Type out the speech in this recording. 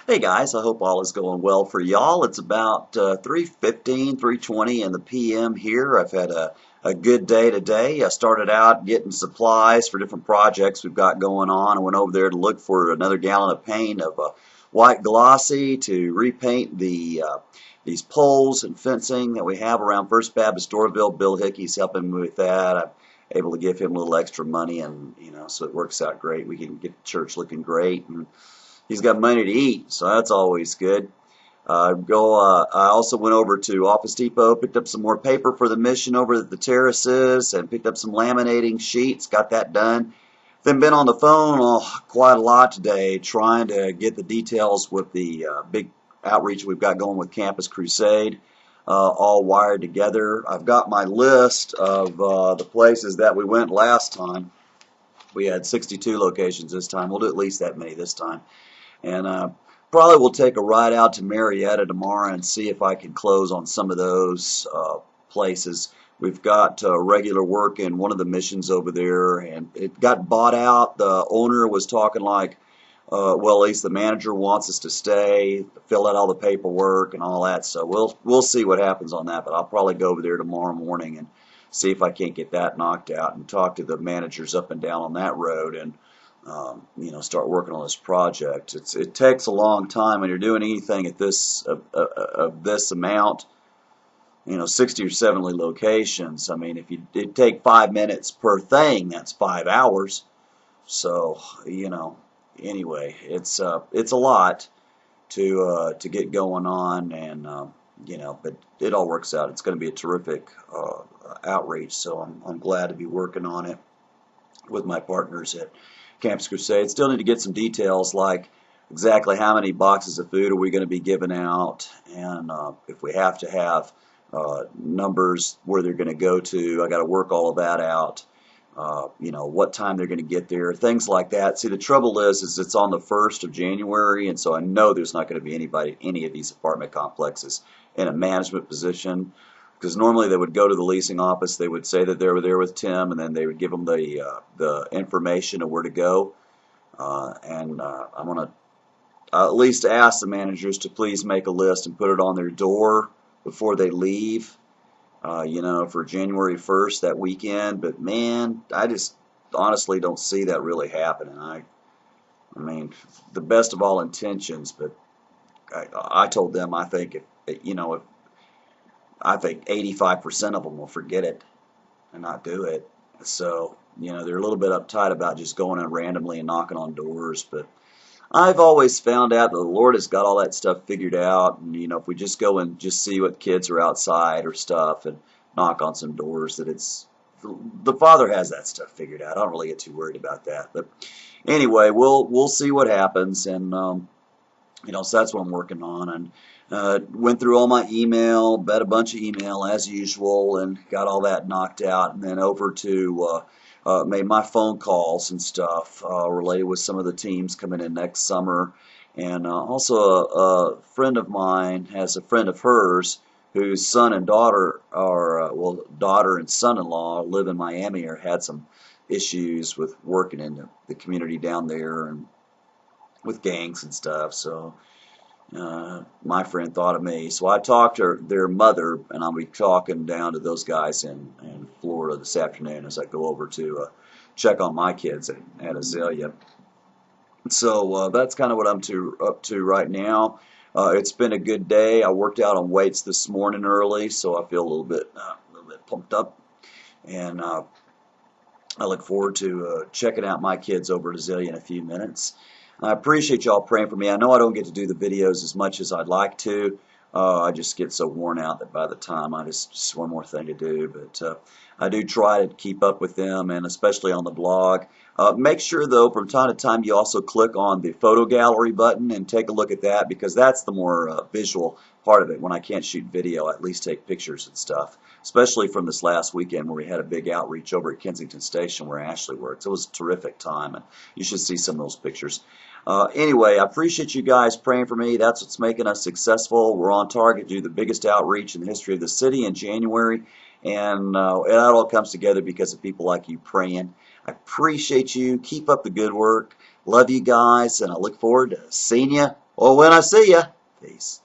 Hey guys, I hope all is going well for y'all. It's about 3:15, 3:20 in the PM here. I've had a good day today. I started out getting supplies for different projects we've got going on. I went over there to look for another gallon of paint of white glossy to repaint these poles and fencing that we have around First Baptist Doraville. Bill Hickey's helping me with that. I'm able to give him a little extra money, and so it works out great. We can get the church looking great, and he's got money to eat, so that's always good. I also went over to Office Depot, picked up some more paper for the mission over at the terraces, and picked up some laminating sheets. Got that done. Then been on the phone quite a lot today, trying to get the details with the big outreach we've got going with Campus Crusade, all wired together. I've got my list of the places that we went last time. We had 62 locations this time. We'll do at least that many this time. And probably will take a ride out to Marietta tomorrow and see if I can close on some of those places. We've got regular work in one of the missions over there, and it got bought out. The owner was talking like, well, at least the manager wants us to stay, fill out all the paperwork and all that. So we'll see what happens on that. But I'll probably go over there tomorrow morning and see if I can't get that knocked out and talk to the managers up and down on that road and start working on this project. It takes a long time when you're doing anything at this of this amount. 60 or 70 locations. I mean, if it take 5 minutes per thing, that's 5 hours. So anyway, it's a lot to get going on, and but it all works out. It's going to be a terrific outreach. So I'm glad to be working on it with my partners at Campus Crusade. Still need to get some details like exactly how many boxes of food are we going to be giving out, and if we have to have numbers where they're going to go to. I got to work all of that out. What time they're going to get there, things like that. See, the trouble is it's on the 1st of January, and so I know there's not going to be any of these apartment complexes in a management position, because normally they would go to the leasing office, they would say that they were there with Tim, and then they would give them the information of where to go. I'm going to at least ask the managers to please make a list and put it on their door before they leave, for January 1st, that weekend. But man, I just honestly don't see that really happening. I mean, the best of all intentions, but I told them I think if I think 85% of them will forget it and not do it. So they're a little bit uptight about just going in randomly and knocking on doors, but I've always found out that the Lord has got all that stuff figured out, and if we just go and just see what kids are outside or stuff and knock on some doors, that the Father has that stuff figured out. I don't really get too worried about that. But anyway, we'll see what happens, and so that's what I'm working on. And went through all my email, bet a bunch of email as usual, and got all that knocked out, and then over to made my phone calls and stuff related with some of the teams coming in next summer. And also a friend of mine has a friend of hers whose son and daughter are, daughter and son-in-law live in Miami, or had some issues with working in the community down there and with gangs and stuff. So my friend thought of me. So I talked to their mother, and I'll be talking down to those guys in Florida this afternoon as I go over to check on my kids at Azalea. So that's kind of what I'm up to right now. It's been a good day. I worked out on weights this morning early, so I feel a little bit pumped up, and I look forward to checking out my kids over at Azalea in a few minutes. I appreciate y'all praying for me. I know I don't get to do the videos as much as I'd like to. I just get so worn out that by the time just one more thing to do. But I do try to keep up with them, and especially on the blog. Make sure, though, from time to time you also click on the photo gallery button and take a look at that, because that's the more visual part of it. When I can't shoot video, I at least take pictures and stuff, especially from this last weekend where we had a big outreach over at Kensington Station where Ashley works. It was a terrific time, and you should see some of those pictures. Anyway, I appreciate you guys praying for me. That's what's making us successful. We're on target to do the biggest outreach in the history of the city in January, and it all comes together because of people like you praying. I appreciate you. Keep up the good work. Love you guys, and I look forward to seeing you Well, when I see ya, peace.